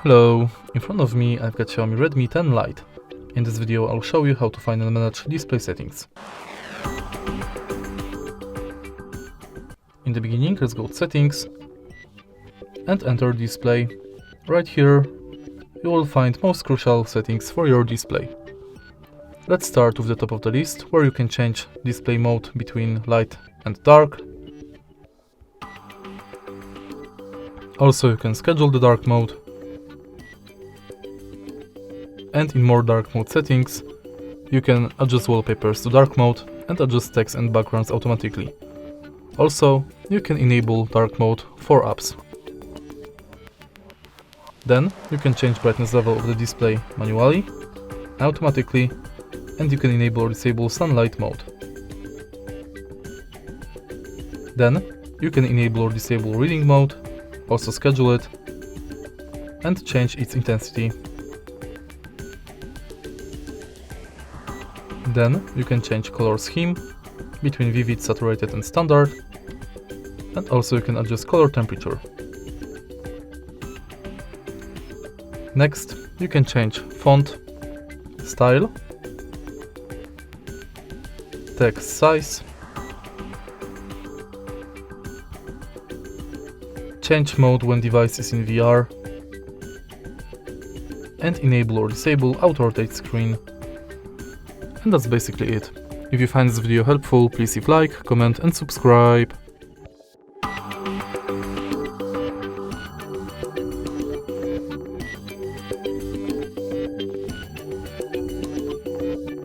Hello, in front of me I've got Xiaomi Redmi 10 Lite. In this video I'll show you how to find and manage display settings. In the beginning, let's go to settings and enter display. Right here you will find most crucial settings for your display. Let's start with the top of the list, where you can change display mode between light and dark. Also you can schedule the dark mode. And in more dark mode settings, you can adjust wallpapers to dark mode and adjust text and backgrounds automatically. Also, you can enable dark mode for apps. Then you can change brightness level of the display manually, automatically, and you can enable or disable sunlight mode. Then you can enable or disable reading mode, also schedule it, and change its intensity. Then you can change color scheme between vivid, saturated and standard, and also you can adjust color temperature. Next, you can change font, style, text size, change mode when device is in VR, and enable or disable auto rotate screen. And that's basically it. If you find this video helpful, please leave like, comment and subscribe.